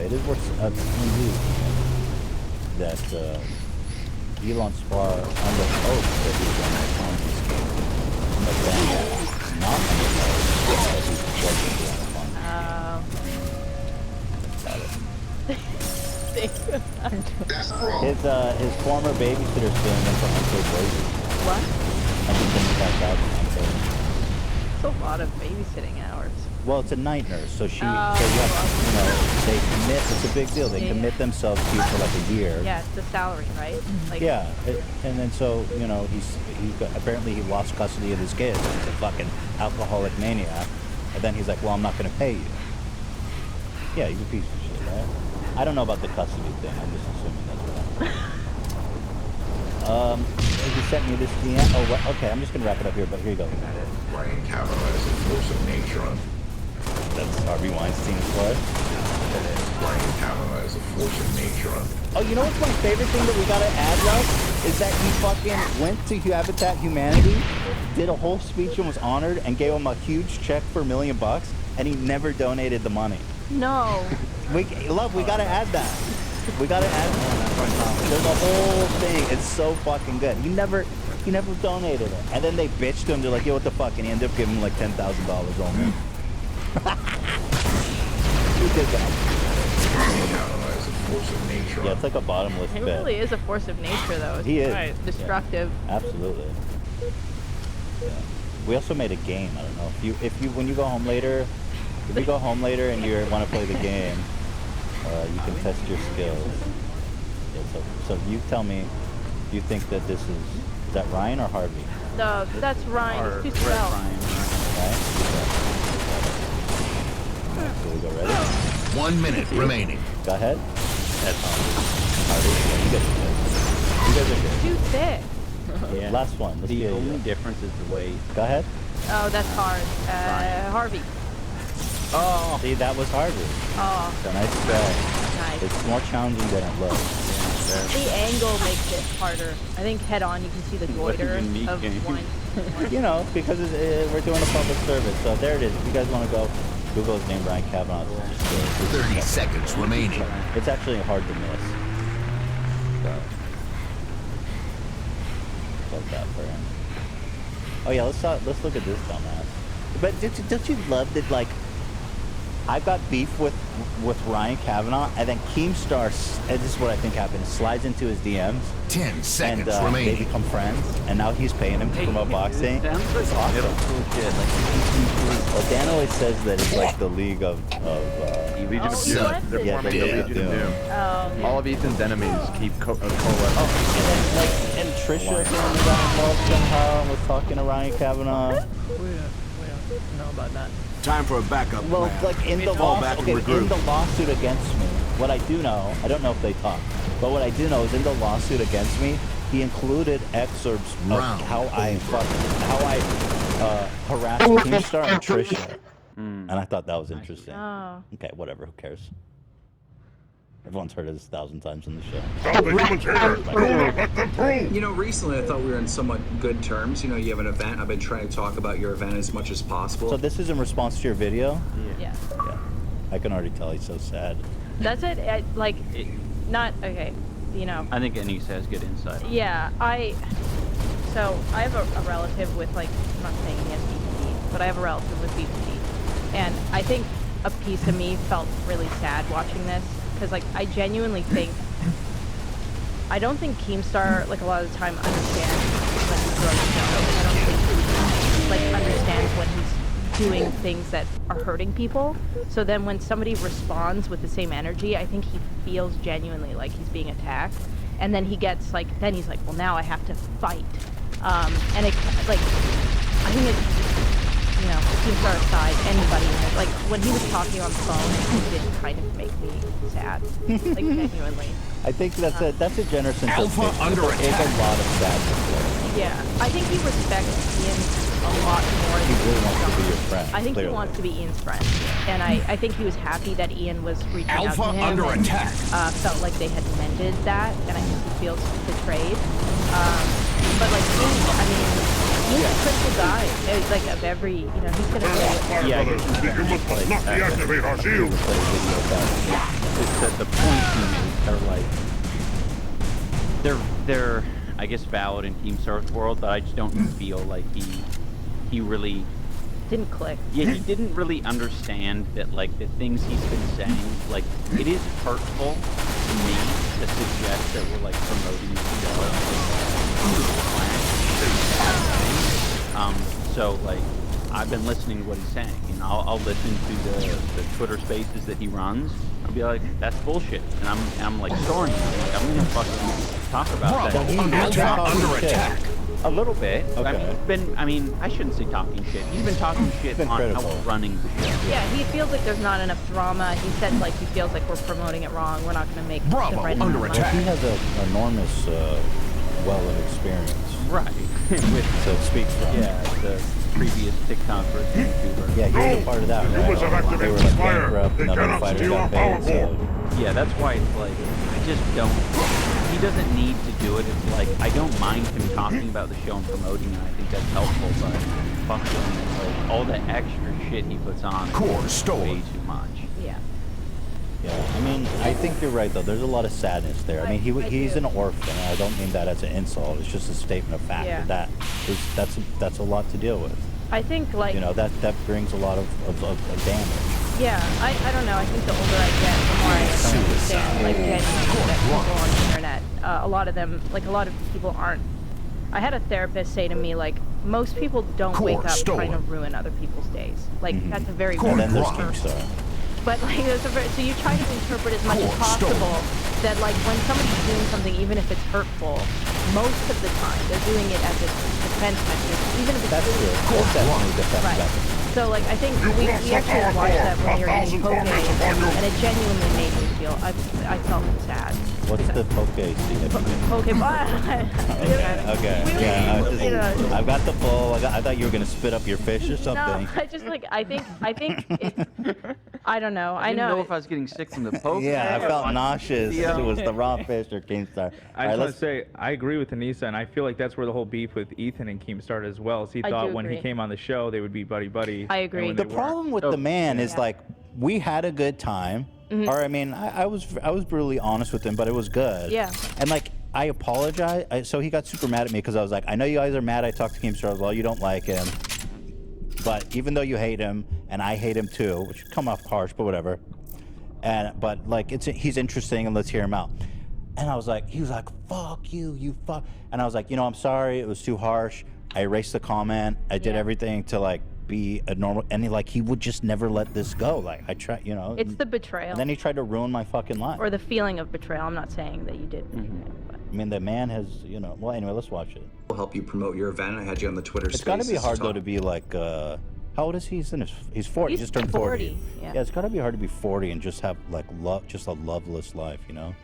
it is worth that Elon Spar under oath that he's on the Ponzi scheme, but then not under oath that he's working on the Ponzi. His former babysitter's suing him for unpaid wages. What? And he's been cash out for unpaid. It's a lot of babysitting hours. Well, it's a night nurse, so she, so you know, they commit. It's a big deal. They commit themselves to you for like a year. Yeah, it's the salary, right? Like, yeah, and then so you know apparently he lost custody of his kids. He's a fucking alcoholic maniac, and then he's like, well, I'm not going to pay you. Yeah, he's a piece of shit, right? I don't know about the custody thing. I'm just assuming that's right. He sent me this DM. Oh, well, okay. I'm just gonna wrap it up here, but here you go. Ryan Kavanaugh is a force of nature. That's Harvey Weinstein's blood. Ryan Kavanaugh is a force of nature. Oh, you know what's my favorite thing that we gotta add, Ralph? Is that he fucking went to Habitat Humanity, did a whole speech and was honored, and gave him a huge check for $1 million, and he never donated the money. No. We gotta add that. We gotta add that. There's a whole thing. It's so fucking good. He never donated it. And then they bitched to him. They're like, yo, what the fuck? And he ended up giving him like $10,000 only. He did that. Yeah, it's like a bottomless pit. He really is a force of nature, though. He is. Right. Destructive. Yeah, absolutely. Yeah. We also made a game. I don't know if you when you go home later, and you want to play the game, you can test your skills. Yeah, so you tell me, do you think that this is that Ryan or Harvey? No, that's Ryan. It's too spelled. Ryan. Right? So we go ready? 1 minute remaining. Go ahead. That's Harvey. You guys are good. Too thick. Yeah. Last one. Let's the only difference is the weight. Go ahead. Oh, that's hard. Harvey. Oh. See, that was Harvey. Oh. So nice try. Nice. It's more challenging than it looks. The angle makes it harder. I think head on you can see the goiter of one. You know, because we're doing a public service. So there it is. If you guys want to go, Google his name, Ryan Kavanaugh. 30 seconds remaining. It's actually hard to miss. So, love that for him. Oh yeah, let's look at this dumbass. But don't you love that, like, I've got beef with Ryan Kavanaugh, and then Keemstar, and this is what I think happened, slides into his DMs. 10 seconds and, remaining. They become friends, and now he's paying him to promote boxing. It's awesome. Well, Dan always says that it's like the league of Legion of Doom. They're forming the Legion of Doom. All of Ethan's enemies keep Cola. And Trisha got involved somehow and was talking to Ryan Kavanaugh. We don't know about that. Time for a backup plan. Well, like in the lawsuit against me, what I do know, I don't know if they talk, but what I do know is in the lawsuit against me, he included excerpts of how I harassed Keemstar and Trisha, and I thought that was interesting. Oh. Okay, whatever, who cares? Everyone's heard of this 1,000 times in the show. You know, recently I thought we were in somewhat good terms. You know, you have an event. I've been trying to talk about your event as much as possible. So this is in response to your video? Yeah. I can already tell he's so sad. That's it. Not okay. You know. I think Anise has good insight. Yeah, So I have a relative with, like, I'm not saying he has BPD, but I have a relative with BPD, and I think a piece of me felt really sad watching this. Because, like, I genuinely think, I don't think Keemstar, like, a lot of the time understands when he's throwing show. I don't think he, like, understands when he's doing things that are hurting people. So then when somebody responds with the same energy, I think he feels genuinely like he's being attacked. And then he gets, like, then he's like, well, now I have to fight. And it, like, I think it's, you know, Keemstar aside, anybody, like, when he was talking on the phone, it did kind of make me sad, like, genuinely. I think that's a generous Alpha under attack. It's a lot of sadness. Yeah, I think he respects Ian a lot more. He really wants to be your friend. I think he wants to be Ian's friend, and I think he was happy that Ian was reaching out to him. Alpha under attack. Felt like they had mended that, and I think he feels betrayed. But like, I mean, He's a critical guy. It's like of every, you know, he's gonna say it. Yeah, you must not deactivate our shield. The point he made are like they're I guess valid in Keemstar's world, but I just don't feel like he really Didn't click. Yeah, he didn't really understand that, like, the things he's been saying, like, it is hurtful to me to suggest that we're, like, promoting the show. So, like, I've been listening to what he's saying. You know, I'll listen to the Twitter spaces that he runs. I'll be like, that's bullshit. And I'm like, sorry. Like, I'm gonna fucking talk about that. Under attack. A little bit. Okay. I mean, I shouldn't say talking shit. He's been talking shit on how we're running the show. Yeah, he feels like there's not enough drama. He said, like, he feels like we're promoting it wrong. We're not going to make the right under amount of attack. money. He has an enormous well of experience. Right. With So it speaks for him. yeah, the previous TikTok versus YouTuber. Yeah, he was a part of that, You must have right? They activated were like fire. bankrupt, They and other cannot fighters steal got our paid, power so... Yeah, that's why it's like, I just don't, he doesn't need to do it. It's like, I don't mind him talking about the show and promoting it. I think that's helpful, but fuck him. Like, all the extra shit he puts on Core is stolen. way too much. Yeah. Yeah, I mean, I think you're right, though. There's a lot of sadness there. I mean, he's an orphan, and I don't mean that as an insult. It's just a statement of fact. Yeah. That's a lot to deal with. I think, like... You know, that brings a lot of damage. Yeah, I don't know. I think the older I get, the more I understand, like, genuinely that people on the internet, a lot of them, like, a lot of people aren't... I had a therapist say to me, like, most people don't wake up trying to ruin other people's days. Like, that's a very And then there's person. Keemstar. But, like, so you try to interpret as much as possible that, like, when somebody's doing something, even if it's hurtful, most of the time they're doing it as a defense mechanism, even if it's That's really true. That's definitely a defense Right. mechanism. So, like, I think we actually watched that when we were in Poke, and it genuinely made me feel, I felt sad. What's the Poke significance? Okay. Yeah, I've got the bowl. I thought you were gonna spit up your fish or something. No, I just, like, I think I don't know. I didn't know if I was getting sick from the poke. Yeah, I felt nauseous. It was the raw fish or Keemstar. I just want to say, I agree with Anissa, and I feel like that's where the whole beef with Ethan and Keem started as well. So he thought when he came on the show, they would be buddy-buddy. I agree. The problem with the man is, like, we had a good time. Or, I mean, I was brutally honest with him, but it was good. Yeah. And, like, I apologize. So he got super mad at me because I was like, I know you guys are mad I talked to Keemstar. Well, you don't like him. But even though you hate him, and I hate him too, which come off harsh, but whatever. But, like, he's interesting, and let's hear him out. And I was like, he was like, fuck you, you fuck. And I was like, you know, I'm sorry, it was too harsh. I erased the comment. I did everything to, like, be a normal, and he would just never let this go. Like, I tried, you know. It's the betrayal. And then he tried to ruin my fucking life. Or the feeling of betrayal. I'm not saying that you did anything, but... I mean, the man has, you know, well, anyway, let's watch it. We'll help you promote your event. I had you on the Twitter It's got to be hard, though, to be like, how old is he? He's 40. He just turned 40. Yeah. Yeah, it's got to be hard to be 40 and just have, like, just a loveless life, you know?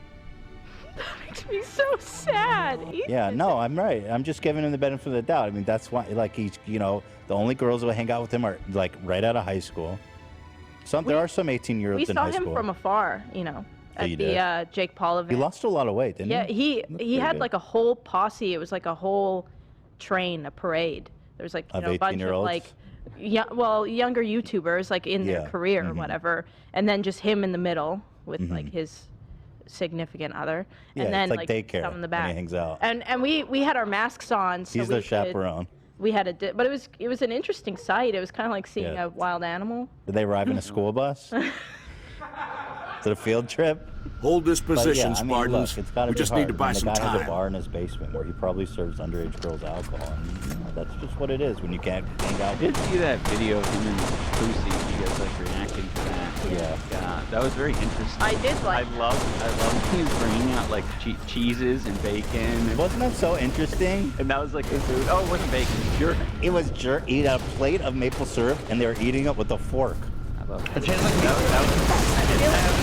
That makes me so sad. Yeah, no, I'm right. I'm just giving him the benefit of the doubt. I mean, that's why, like, he's, you know, the only girls that hang out with him are, like, right out of high school. There are some 18-year-olds in high school. We saw him from afar, you know, at you the Jake Paul event. He lost a lot of weight, didn't he? Yeah, he had, like, a whole posse. It was like a whole train, a parade. There was, like, you know, a bunch of, like, younger YouTubers, like, in their career or whatever, and then just him in the middle with, like, his significant other, and then it's like daycare some in the back. when he hangs out. And we had our masks on, so he's the chaperone. We had but it was an interesting sight. It was kind of like seeing a wild animal. Did they arrive in a school bus? Is it a field trip? Hold this position, I mean, Spartans. look, it's gotta We be just hard. need to buy And some the guy has a time. bar in his basement where he probably serves underage girls alcohol. And, you know, that's just what it is when you can't hang out. I did see that video of him and Pussy. You guys like reacting to that. Yeah. God, that was very interesting. I did like. I love when he was bringing out like cheeses and bacon. And, Wasn't that so interesting? and that was like the food. Oh, it wasn't bacon. It was jerky. It was eat a plate of maple syrup and they were eating it with a fork. I love it.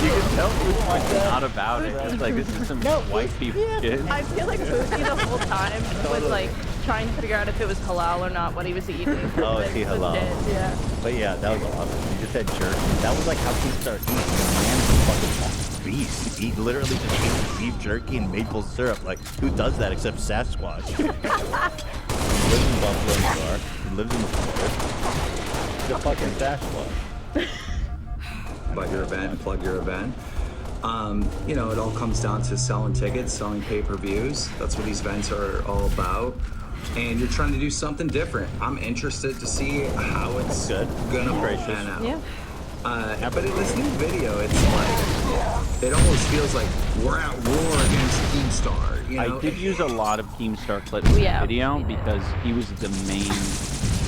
You could tell he was like not about it. It's like this is some white people shit. I feel like Boosie the whole time was like trying to figure out if it was halal or not what he was eating. Oh, is he halal? Yeah. But yeah, that was awesome. You just said jerky. That was like how he started eating. The man is a fucking beast. He literally just ate beef jerky and maple syrup. Like, who does that except Sasquatch? lives in Buffalo, New York. He lives in the forest. He's a fucking Sasquatch. About your event, plug your event. You know, it all comes down to selling tickets, selling pay-per-views. That's what these events are all about. And you're trying to do something different. I'm interested to see how it's gonna pan out. Yeah. But in this new video, it's like, it almost feels like we're at war against Keemstar. You know? I did use a lot of Keemstar clips in the video because he was the main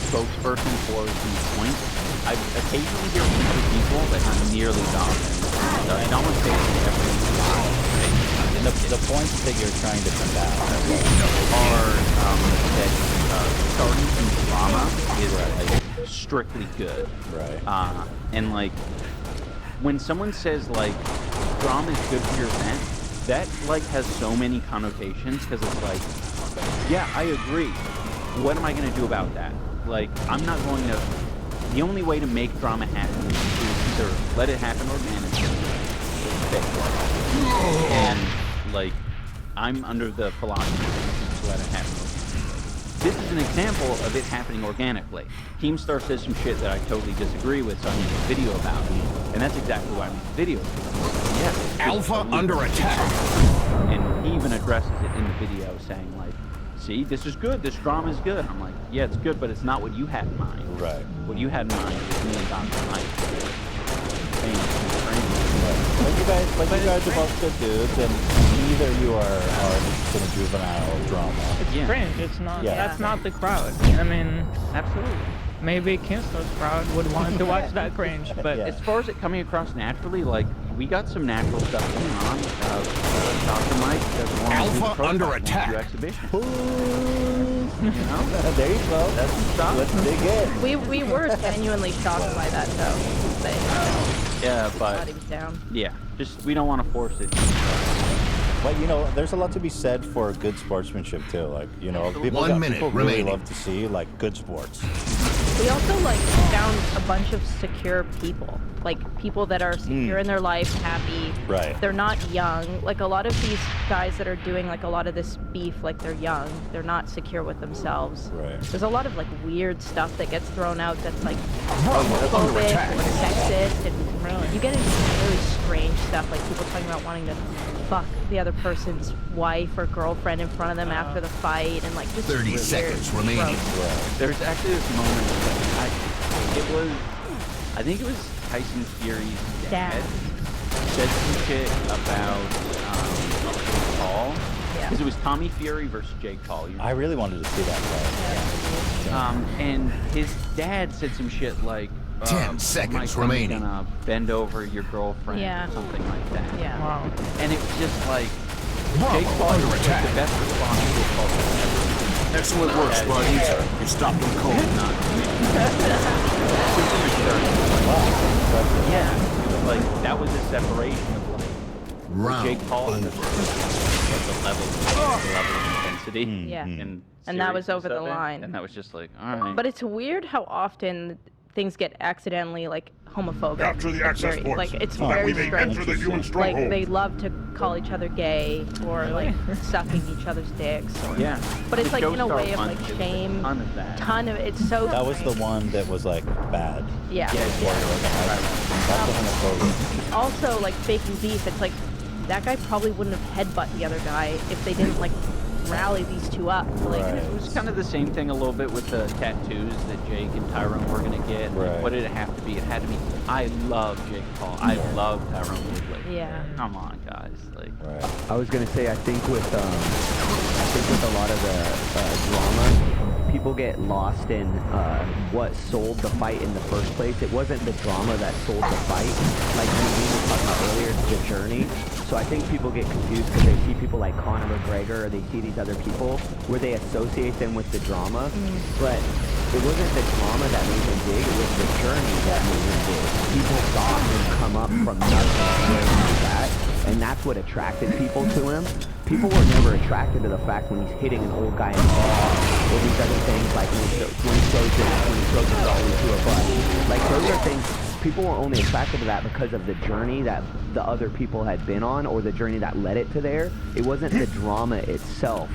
spokesperson for these points. I occasionally hear from other people, but not nearly as often. So I don't want to say every The points that you're trying to combat are that starting from drama is like strictly good. Right. And like when someone says like drama is good for your event, that like has so many connotations because it's like, yeah, I agree. What am I going to do about that? Like, I'm not going to. The only way to make drama happen is either let it happen organically or fake. And like, I'm under the philosophy of let it happen organically. This is an example of it happening organically. Keemstar says some shit that I totally disagree with, so I made a video about it. And that's exactly why I made the video. Yeah. Alpha under attack. And he even addresses it in the video, saying like, see, this is good, this drama is good. I'm like, yeah, it's good, but it's not what you had in mind. Right. What you had in mind is me and Dr. Mike. But you guys are both good dudes, and neither you are interested in juvenile drama. It's cringe. It's not. Yeah. That's not the crowd. I mean, absolutely. Maybe Keemstar's crowd would want to watch that cringe, but as far as it coming across naturally, like we got some natural stuff going on. Dr. Mike doesn't want to do the Alpha under attack. Exhibition. You know? There you go. That's stuff. Let's dig in. We were genuinely shocked by that though. Yeah, but thought he was down. Yeah, just we don't want to force it. But you know, there's a lot to be said for good sportsmanship too. Like, you know, people really remaining. love to see like good sports. We also like found a bunch of secure people, like people that are secure in their life, happy. Right. They're not young. Like a lot of these guys that are doing like a lot of this beef, like they're young. They're not secure with themselves. Right. There's a lot of like weird stuff that gets thrown out that's like homophobic or sexist, and you get into some really strange stuff, like people talking about wanting to fuck the other person's wife or girlfriend in front of them after the fight, and like just 30 weird, seconds remaining. gross. There's actually this moment I think it was Tyson Fury's dad said some shit about Jake Paul. Because it was Tommy Fury versus Jake Paul. I really wanted to see that fight. And his dad said some shit like, 10 seconds my remaining. Gonna bend over your girlfriend or something like that. Yeah. wow. And it was just like, Bravo Jake Paul under was like attack. the best response to a Paul ever. Excellent work, Spartans. You stopped them cold. Yeah, it was like that was a separation of like Round Jake Paul over. the level of intensity. Yeah. And that was over the seriousness of it, line. And that was just like, all right. But it's weird how often things get accidentally like homophobic. Capture the access Very- ports. like it's We very may strange. enter the human Like stronghold. they love to call each other gay or like sucking each other's dicks. Or, Yeah. But it's The like in a Joestar way of one like did a shame. ton of that. Ton of it's so. That was the one that was like bad. Yeah. That's the homophobic. Also like faking beef. It's like that guy probably wouldn't have headbutt the other guy if they didn't like rally these two up. Like, Right. It was kind of the same thing a little bit with the tattoos that Jake and Tyrone were going to get. Like, Right. what did it have to be? It had to be, I love Jake Paul. I love Tyrone Woodley. Yeah. Come on, guys. Like, Right. I was gonna say, I think with a lot of the drama, people get lost in what sold the fight in the first place. It wasn't the drama that sold the fight. Like we were talking about earlier, it's the journey. So I think people get confused because they see people like Conor McGregor or they see these other people where they associate them with the drama. But it wasn't the drama that made them big, it was the journey that made them big. People saw him come up from nothing to where he was at, and that's what attracted people to him. People were never attracted to the fact when he's hitting an old guy in the ball, or these other things like when he throws the ball into a bus. Like those are things, people were only attracted to that because of the journey that the other people had been on, or the journey that led it to there. It wasn't the drama itself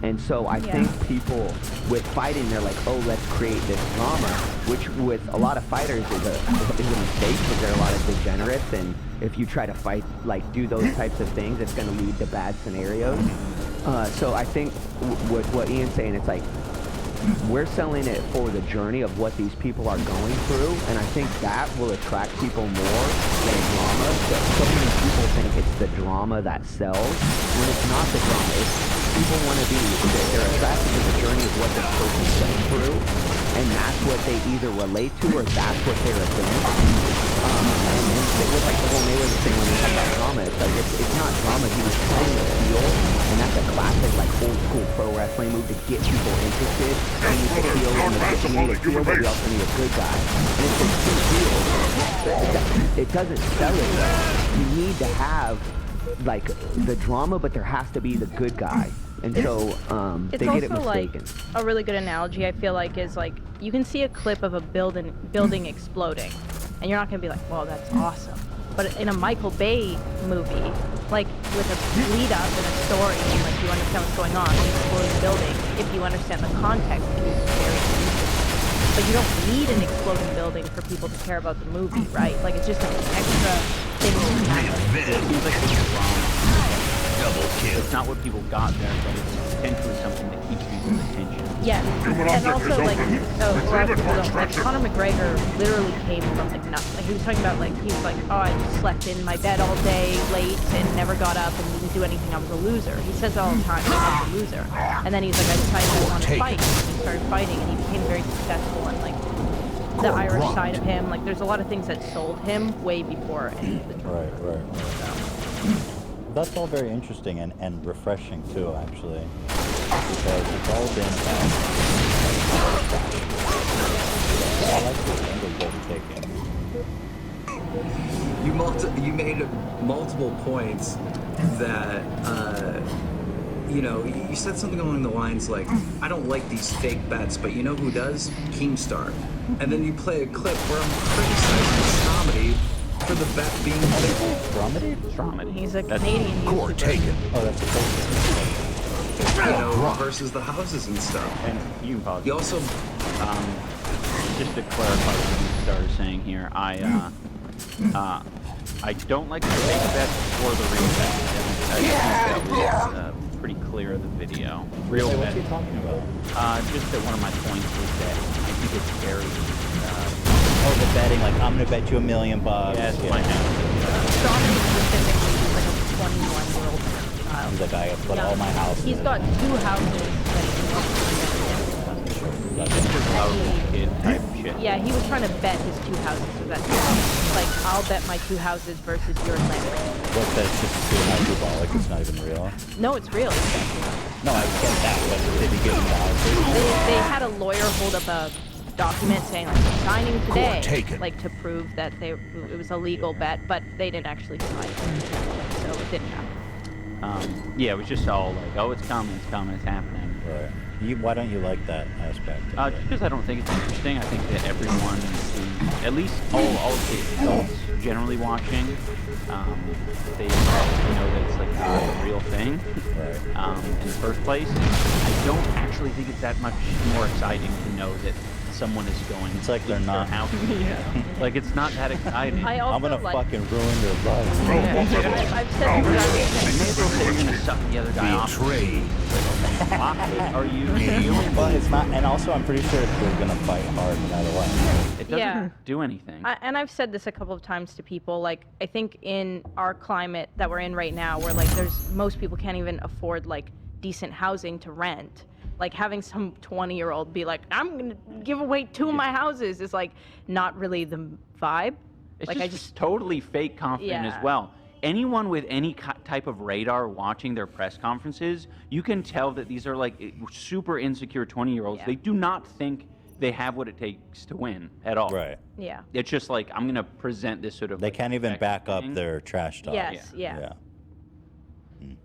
And so I think people with fighting, they're like, oh, let's create this drama, which with a lot of fighters is a mistake because there are a lot of degenerates, and if you try to fight, like do those types of things, it's going to lead to bad scenarios. So I think what Ian's saying, it's like, we're selling it for the journey of what these people are going through, and I think that will attract people more than drama. So many people think it's the drama that sells, when it's not the drama. People want to be, they're attracted to the journey of what this person's going through, and that's what they either relate to or that's what they're against. And with like the whole Mayweather thing, when we talk about drama, it's like it's not drama. He was trying to feel, and that's a classic like old school pro wrestling move to get people interested. You need to feel, and you need to feel, but you also need a good guy. And it's just two feels. It doesn't sell it. You need to have like the drama, but there has to be the good guy. And so they get it mistaken. Like a really good analogy, I feel like, is like you can see a clip of a building exploding, and you're not gonna be like, "Well, that's awesome." But in a Michael Bay movie, like with a lead up and a story, and like you understand what's going on, an exploding building, if you understand the context, it is very interesting. But you don't need an exploding building for people to care about the movie, right? Like it's just an extra thing to happen. It's not what people got there, but it's potentially something that keeps people's attention. Yeah, and also like, so a lot of people don't, like Conor McGregor literally came from like nothing. Like he was talking about like, he was like, oh, I just slept in my bed all day late and never got up and didn't do anything, I was a loser. He says that all the time, I was a loser. And then he's like, I decided I wanted to fight, and he started fighting, and he became very successful, and like, the Irish side of him, like there's a lot of things that sold him way before any of the drama. Right. So. That's all very interesting and refreshing too, actually, because it's all been about. I like the angle you're taking. You made multiple points that you know. You said something along the lines like, "I don't like these fake bets," but you know who does? Keemstar. And then you play a clip where I'm criticizing comedy for the bet being Dramedy? He's a Canadian Core taken. Oh, that's a you know, versus the houses and stuff. And you also, just to clarify what you started saying here, I don't like the fake bets or the real bets. I think that was pretty clear in the video. Real bets. What's he talking about? Just that one of my points was that I think it's scary. Oh, the betting, like, I'm gonna bet you $1 million. Yes, yeah. My Dominic specifically is like a 21-year-old child. He's like, I put all my houses. He's got 2 houses that he wants to bet. Just a powerful kid type shit. Yeah, he was trying to bet his 2 houses with that. Like, I'll bet my 2 houses versus your land. What, that's just too hyperbolic, it's not even real? No, it's real. No, I get that, but did he give him the houses? They had a lawyer hold up a document saying like signing today, like to prove that it was a legal bet, but they didn't actually sign it, so it didn't happen. Yeah, it was just all like, oh, it's coming, it's happening. Right. Why don't you like that aspect? Just because I don't think it's interesting. I think that everyone, at least all the adults generally watching, they know that it's like a real thing in the first place. I don't actually think it's that much more exciting to know that someone is going. It's like they're not. Like it's not that exciting. I'm gonna fucking ruin your life. I've said you're gonna suck the other guy off. Are you doing? Well, it's not, and also I'm pretty sure they're gonna fight hard no matter what. It doesn't do anything. And I've said this a couple of times to people. Like I think in our climate that we're in right now, where like most people can't even afford like decent housing to rent. Like having some 20-year-old be like, I'm gonna give away 2 of my houses is like not really the vibe. It's like just totally fake confident as well. Anyone with any type of radar watching their press conferences, you can tell that these are like super insecure 20-year-olds. They do not think they have what it takes to win at all. Right. Yeah. It's just like, I'm gonna present this sort of. They can't even back up their trash talk. Yes. Yeah.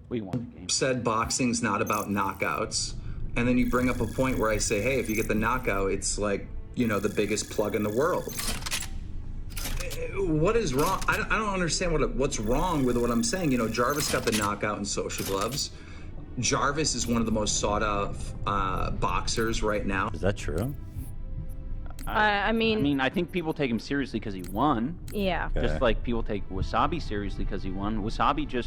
We won the game. Said boxing's not about knockouts. And then you bring up a point where I say, hey, if you get the knockout, it's like, you know, the biggest plug in the world. What is wrong? I don't understand what's wrong with what I'm saying. You know, Jarvis got the knockout in Social Gloves. Jarvis is one of the most sought of boxers right now. Is that true? I mean, I think people take him seriously because he won. yeah. Okay. Just like people take Wasabi seriously because he won. Wasabi just